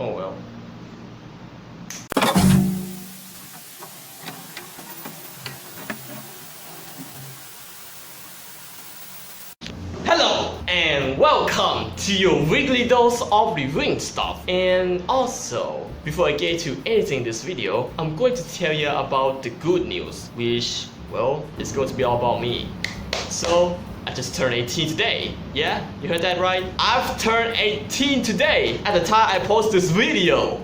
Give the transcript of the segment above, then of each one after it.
Oh well. Hello and welcome to your weekly dose of reviewing stuff. And also, before I get to anything in this video, I'm going to tell you about the good news, which, well, it's going to be all about me. So, I just turned 18 today. Yeah, you heard that right? I've turned 18 today at the time I post this video.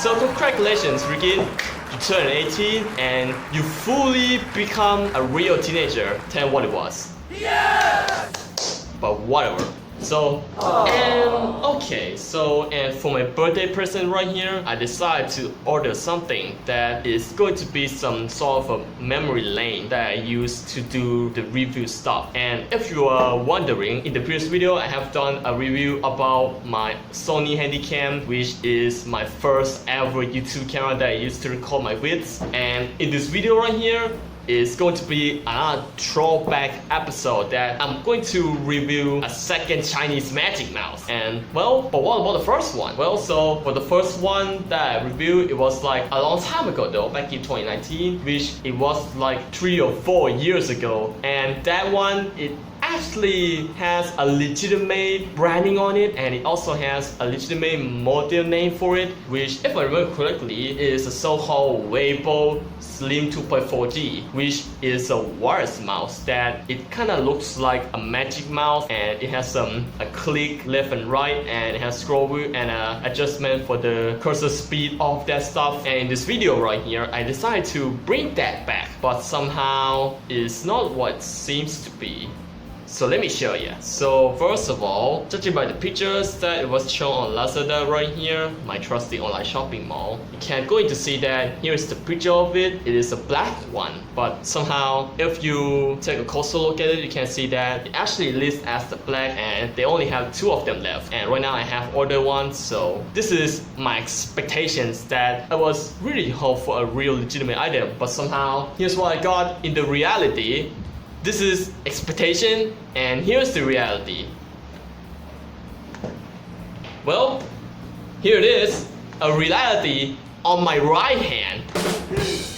So congratulations, Ryukin. You turned 18 and you fully become a real teenager than what it was. Yes! But whatever. So, and for my birthday present right here, I decided to order something that is going to be some sort of a memory lane that I use to do the review stuff. And if you are wondering, in the previous video, I have done a review about my Sony Handycam, which is my first ever YouTube camera that I used to record my vids. And in this video right here, is going to be another throwback episode that I'm going to review a second Chinese magic mouse. And well, but what about the first one? Well, so for the first one that I reviewed, it was like a long time ago though, back in 2019, which it was like 3 or 4 years ago. And that one, it actually has a legitimate branding on it, and it also has a legitimate model name for it, which, if I remember correctly, is a so-called Weibo Slim 2.4G, which is a wireless mouse that it kind of looks like a magic mouse, and it has a click left and right, and it has scroll wheel and a adjustment for the cursor speed of that stuff. And in this video right here, I decided to bring that back, but somehow it's not what it seems to be. So let me show you. So first of all, judging by the pictures that it was shown on Lazada right here, my trusty online shopping mall, you can going to see that here's the picture of it. It is a black one, but somehow if you take a closer look at it, you can see that it actually lists as the black, and they only have 2 of them left. And right now I have ordered one, so this is my expectations that I was really hoping for a real legitimate item, but somehow here's what I got in the reality. This is expectation, and here's the reality. Well, here it is, a reality on my right hand.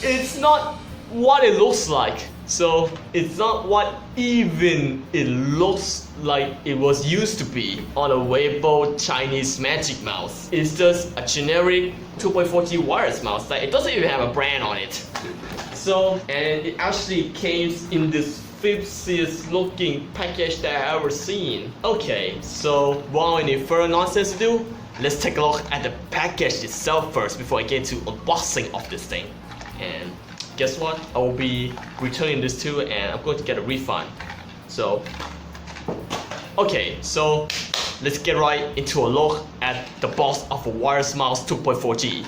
It's not what it looks like. So it's not what even it looks like it was used to be on a Weibo Chinese magic mouse. It's just a generic 2.4G wireless mouse that it doesn't even have a brand on it. So, and it actually came in this fanciest looking package that I ever seen. Okay, so without any further nonsense to do, let's take a look at the package itself first before I get to unboxing of this thing. And guess what? I will be returning this too, and I'm going to get a refund. So, okay, so let's get right into a look at the box of a wireless mouse 2.4G.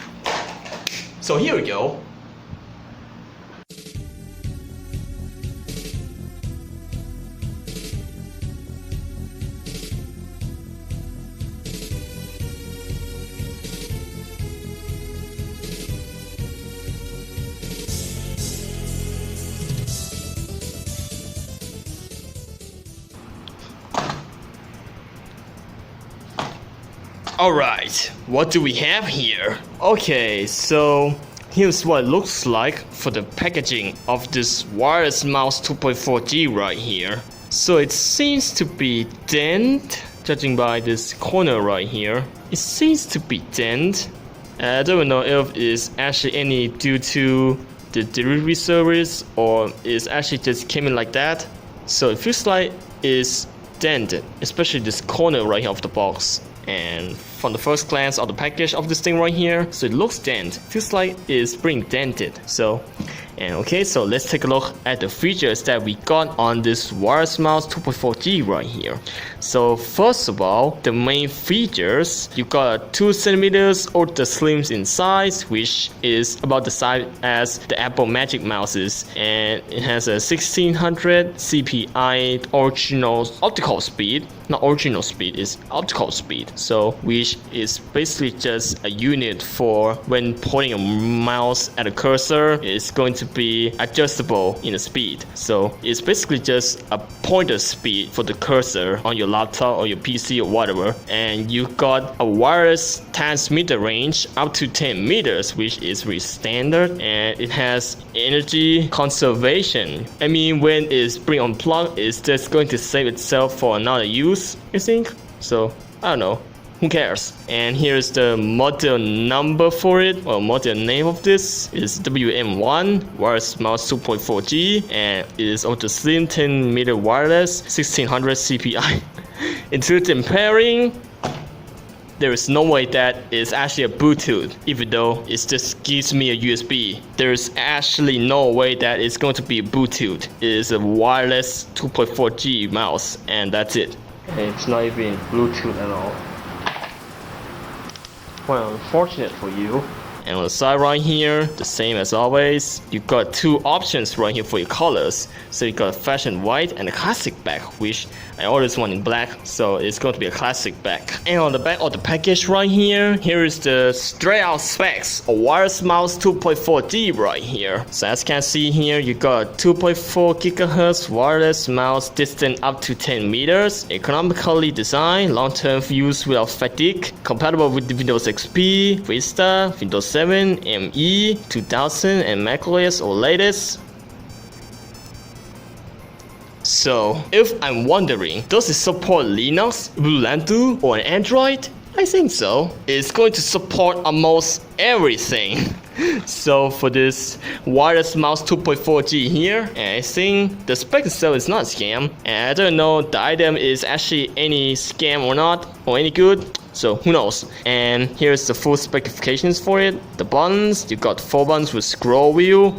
So here we go. Alright, what do we have here? Okay, so here's what it looks like for the packaging of this wireless mouse 2.4G right here. So it seems to be dent, judging by this corner right here. It seems to be dent. I don't know if it's actually any due to the delivery service or it's actually just came in like that. So it feels like it's dented, especially this corner right here of the box. And from the first glance of the package of this thing right here, so it looks dent, feels like it's being dented. So, and okay, so let's take a look at the features that we got on this wireless mouse 2.4G right here. So first of all, the main features, you got 2 centimeters ultra slim in size, which is about the size as the Apple Magic Mouses, and it has a 1600 CPI original optical speed. Not original speed, it's optical speed. So which which is basically just a unit for when pointing a mouse at a cursor. It's going to be adjustable in the speed. So it's basically just a pointer speed for the cursor on your laptop or your PC or whatever. And you got a wireless transmitter range up to 10 meters, which is really standard, and it has energy conservation. I mean, when it's being unplugged, it's just going to save itself for another use, I think. So I don't know, who cares? And here's the model number for it, or model name of this is WM1 wireless mouse 2.4G, and it is ultra slim, 10 meter wireless, 1600 CPI. Intelligent pairing. There is no way that it's actually a Bluetooth, even though it just gives me a USB. There's actually no way that it's going to be a Bluetooth. It is a wireless 2.4G mouse, and that's it. And it's not even Bluetooth at all. Well, unfortunate for you. And on the side right here, the same as always, you got two options right here for your colors. So you got a fashion white and a classic back, which I ordered one in black, so it's going to be a classic back. And on the back of the package right here, here is the straight out specs, a wireless mouse 2.4D right here. So as you can see here, you got 2.4 gigahertz wireless mouse, distance up to 10 meters, economically designed, long-term use without fatigue, compatible with Windows XP, Vista, Windows 7, ME, 2000, and macOS or latest. So, if I'm wondering, does it support Linux, Ubuntu, or an Android? I think so. It's going to support almost everything. So for this wireless mouse 2.4G here, and I think the spec itself is not a scam, and I don't know the item is actually any scam or not, or any good. So who knows? And here's the full specifications for it. The buttons, you got 4 buttons with scroll wheel.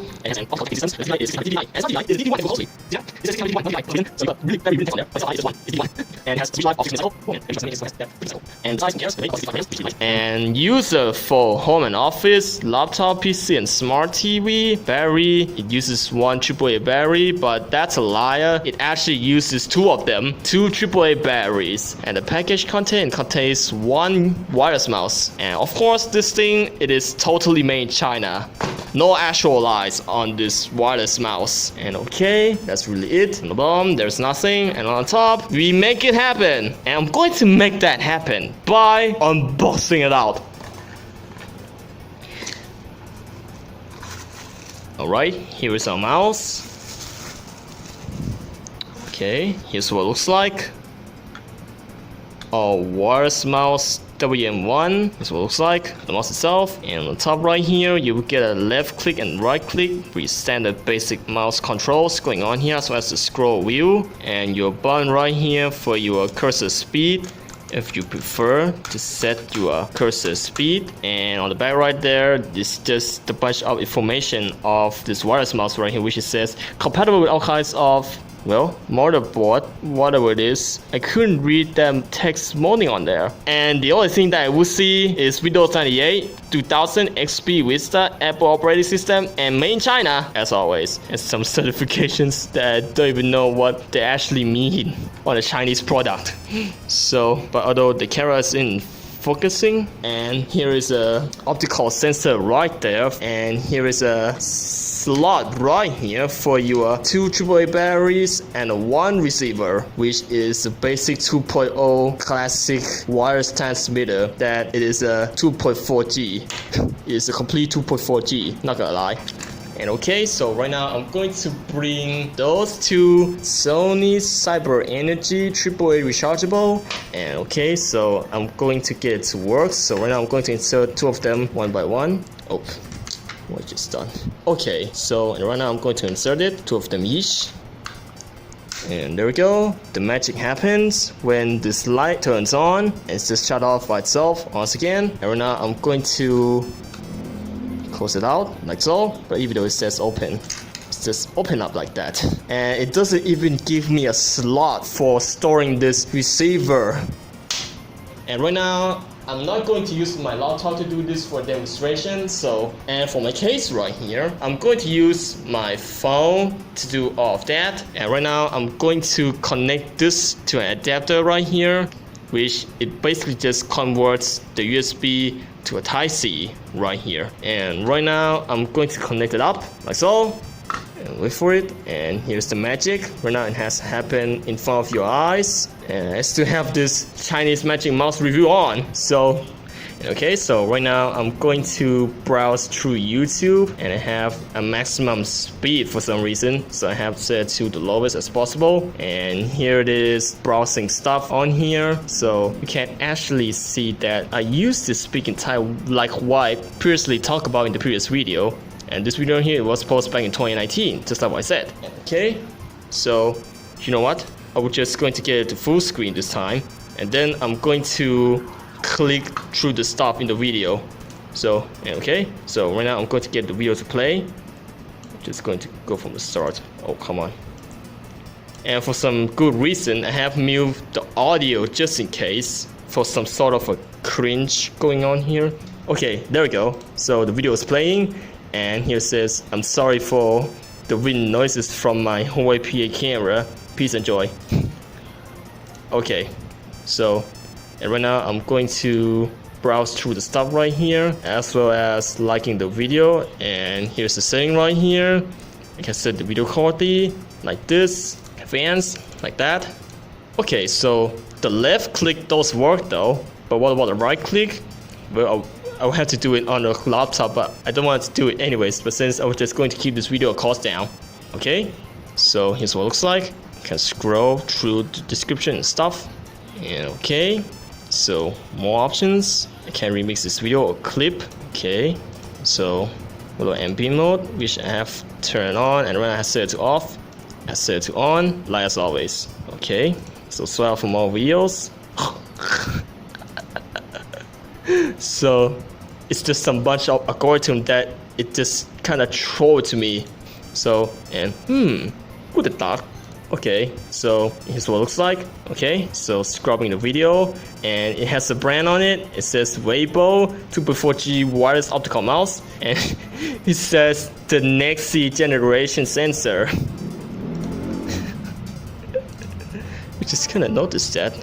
And user for home and office, laptop, PC, and smart TV. Battery, it uses one AAA battery, but that's a liar. It actually uses 2 of them, 2 AAA batteries. And the package contains 1 wireless mouse. And of course, this thing, it is totally made in China. No actual lies on this wireless mouse. And okay, that's really it. On the bottom, there's nothing. And on top, we make it happen. And I'm going to make that happen by unboxing it out. Alright, here is our mouse. Okay, here's what it looks like. Our wireless mouse WM1 is what it looks like, the mouse itself. And on the top right here, you will get a left click and right click with standard basic mouse controls going on here, as well as the scroll wheel. And your button right here for your cursor speed, if you prefer to set your cursor speed. And on the back right there is just a bunch of information of this wireless mouse right here, which it says compatible with all kinds of, well, motherboard, whatever it is. I couldn't read them text morning on there. And the only thing that I would see is Windows 98, 2000, XP, Vista, Apple operating system, and made in China, as always. And some certifications that I don't even know what they actually mean on a Chinese product. So, but although the camera is in focusing, and here is a optical sensor right there, and here is a slot right here for your 2 AAA batteries and 1 receiver, which is a basic 2.0 classic wireless transmitter. That it is a 2.4G. It's a complete 2.4G, not gonna lie. And okay, so right now I'm going to bring those 2 Sony Cyber Energy AAA rechargeable. And okay, so I'm going to get it to work. So right now I'm going to insert 2 of them one by one. Oh, what I just done. Okay, so right now I'm going to insert it, 2 of them each. And there we go. The magic happens when this light turns on. It's just shut off by itself once again. And right now I'm going to close it out like so, but even though it says open, it's just open up like that. And it doesn't even give me a slot for storing this receiver. And right now I'm not going to use my laptop to do this for demonstration. So, and for my case right here, I'm going to use my phone to do all of that. And right now I'm going to connect this to an adapter right here. which it basically just converts the USB to a Type-C right here. And right now I'm going to connect it up like so. And wait for it, and here's the magic. Right now it has happened in front of your eyes, and I still have this Chinese magic mouse review on. So okay, so right now I'm going to browse through YouTube, and I have a maximum speed for some reason, so I have set to the lowest as possible. And here it is browsing stuff on here, so you can actually see that I used to speak in Thai like what I previously talked about in the previous video. And this video here was posted back in 2019, just like what I said. Okay, so you know what? I was just going to get it to full screen this time, and then I'm going to click through the stuff in the video. So okay, so right now I'm going to get the video to play. Just going to go from the start. Oh, come on. And for some good reason, I have moved the audio just in case for some sort of a cringe going on here. Okay, there we go. So the video is playing. And here it says, I'm sorry for the wind noises from my Huawei P8 camera. Peace and joy. Okay, so and right now I'm going to browse through the stuff right here, as well as liking the video. And here's the setting right here. I can set the video quality like this, advanced, like that. Okay, so the left click does work though, but what about the right click? Well, I'll have to do it on a laptop, but I don't want to do it anyways. But since I was just going to keep this video cost down, okay. So here's what it looks like. You can scroll through the description and stuff. And okay, so more options. I can remix this video or clip. Okay, so little MP mode, which I have turned on, and when I set it to off, I set it to on, like as always. Okay, so swap for more videos. So it's just some bunch of algorithm that it just kind of throw it to me. So and who the thought? Okay, so here's what it looks like. Okay, so scrubbing the video, and it has a brand on it. It says Weibo 2.4G wireless optical mouse, and it says the next generation sensor. We just kind of noticed that.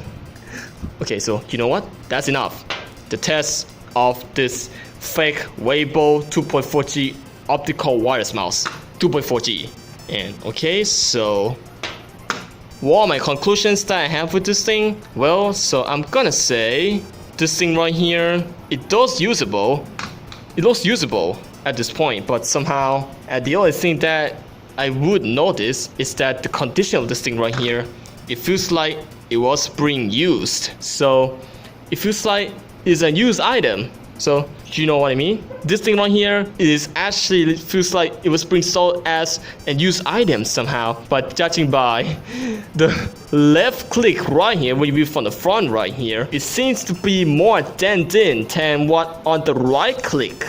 Okay, so you know what? That's enough. The test of this fake Weibo 2.4G optical wireless mouse, 2.4G. And okay, so what are my conclusions that I have with this thing? Well, so I'm gonna say this thing right here, it looks usable at this point, but somehow the only thing that I would notice is that the condition of this thing right here, it feels like it was being used. So it feels like it's a used item. So do you know what I mean? This thing right here is actually feels like it was being sold as a used item somehow. But judging by the left click right here, when you view from the front right here, it seems to be more dented in than what on the right click,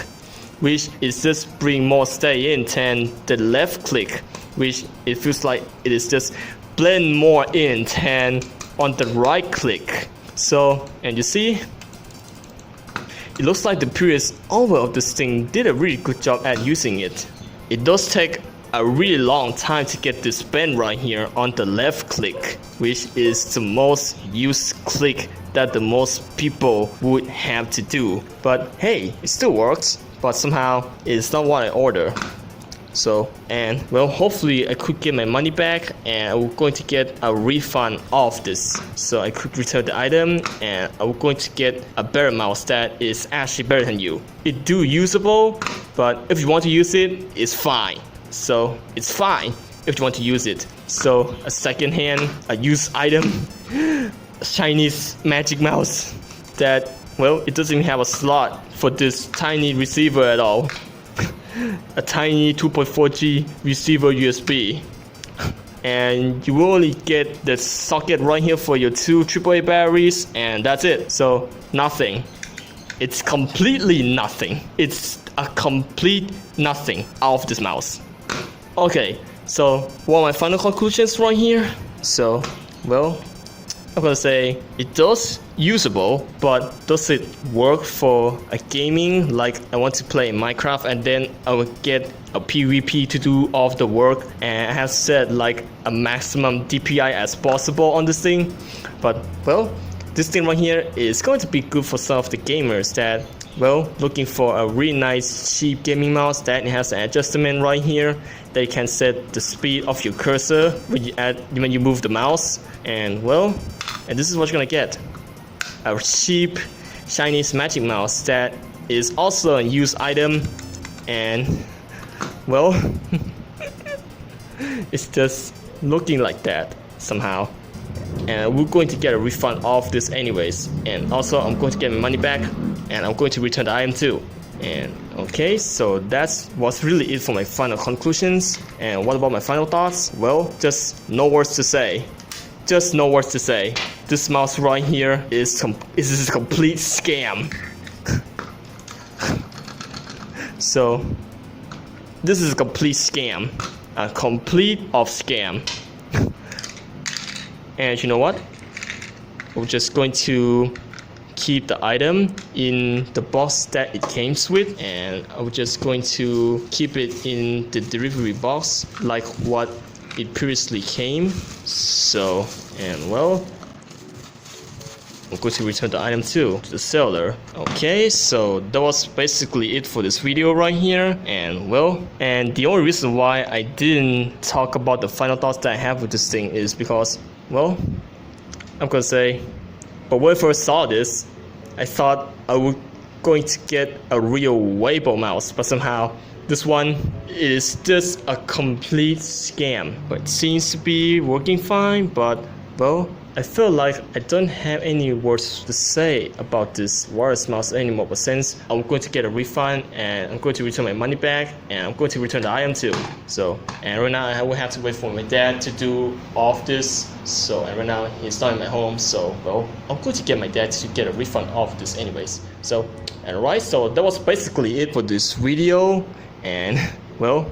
which is just bring more stay in than the left click, which it feels like it is just blend more in than on the right click. So, and you see, it looks like the previous owner of this thing did a really good job at using it. It does take a really long time to get this bend right here on the left click, which is the most used click that the most people would have to do. But hey, it still works, but somehow it's not what I ordered. So, and well, hopefully I could get my money back, and I'm going to get a refund of this, so I could return the item, and I'm going to get a better mouse that is actually better than you. It do usable, but if you want to use it, it's fine. So it's fine if you want to use it. So a second hand, a used item, a Chinese magic mouse that, well, it doesn't even have a slot for this tiny receiver at all. A tiny 2.4G receiver USB, and you will only get the socket right here for your two AAA batteries, and that's it. So nothing. It's completely nothing. It's a complete nothing out of this mouse. Okay, so what are my final conclusions right here? So, well, I'm gonna say it does usable, but does it work for a gaming? Like I want to play Minecraft and then I will get a PvP to do all of the work, and I have set like a maximum DPI as possible on this thing. But well, this thing right here is going to be good for some of the gamers that, well, looking for a really nice cheap gaming mouse that has an adjustment right here that you can set the speed of your cursor when you move the mouse. And well, and this is what you're gonna get: a cheap Chinese magic mouse that is also a used item, and well, it's just looking like that somehow. And we're going to get a refund of this anyways, and also I'm going to get my money back, and I'm going to return the item too. And okay, so that's what's really it for my final conclusions. And what about my final thoughts? Well, just no words to say. Just no words to say. This mouse right here is a complete scam. So this is a complete scam, a complete of scam. And you know what? We're just going to keep the item in the box that it came with, and I'm just going to keep it in the delivery box like what it previously came. So, and well, I'm going to return the item to the seller. Okay, so that was basically it for this video right here. And well, and the only reason why I didn't talk about the final thoughts that I have with this thing is because, well, I'm gonna say, but when I first saw this, I thought I was going to get a real Weibo mouse, but somehow this one is just a complete scam. But it seems to be working fine, but well, I feel like I don't have any words to say about this wireless mouse anymore. But since I'm going to get a refund, and I'm going to return my money back, and I'm going to return the item too. So, and right now I will have to wait for my dad to do all of this. So, and right now he's not in my home. So, well, I'm going to get my dad to get a refund of this anyways. So, and right, so that was basically it for this video. And well,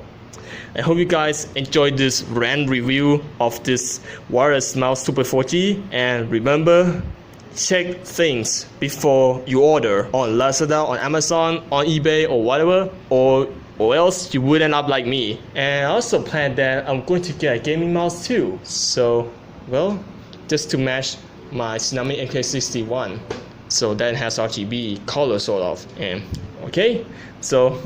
I hope you guys enjoyed this random review of this wireless mouse Super 4G. And remember, check things before you order on Lazada, on Amazon, on eBay, or whatever, or else you would end up like me. And I also plan that I'm going to get a gaming mouse too. So, well, just to match my Tsunami MK61. So that has RGB color sort of. And okay, so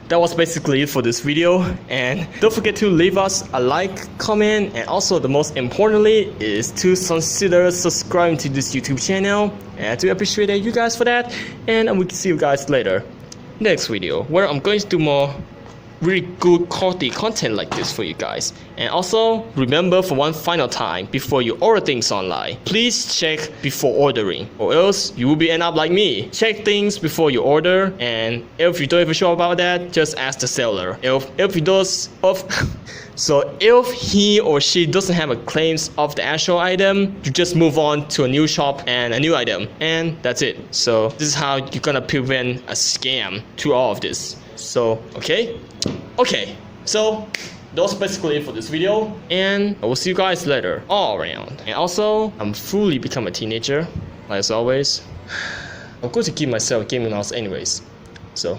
that was basically it for this video. And don't forget to leave us a like, comment, and also the most importantly is to consider subscribing to this YouTube channel. And I do appreciate you guys for that. And we can see you guys later next video, where I'm going to do more really good quality content like this for you guys. And also remember, for one final time before you order things online, please check before ordering, or else you will be end up like me. Check things before you order, and if you don't even sure about that, just ask the seller. If he does so if he or she doesn't have a claims of the actual item, you just move on to a new shop and a new item, and that's it. So this is how you're gonna prevent a scam to all of this. So okay, so that was basically it for this video, and I will see you guys later all around. And also, I'm fully become a teenager, as always. I'm going to give myself a gaming mouse anyways. So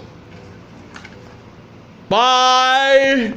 bye.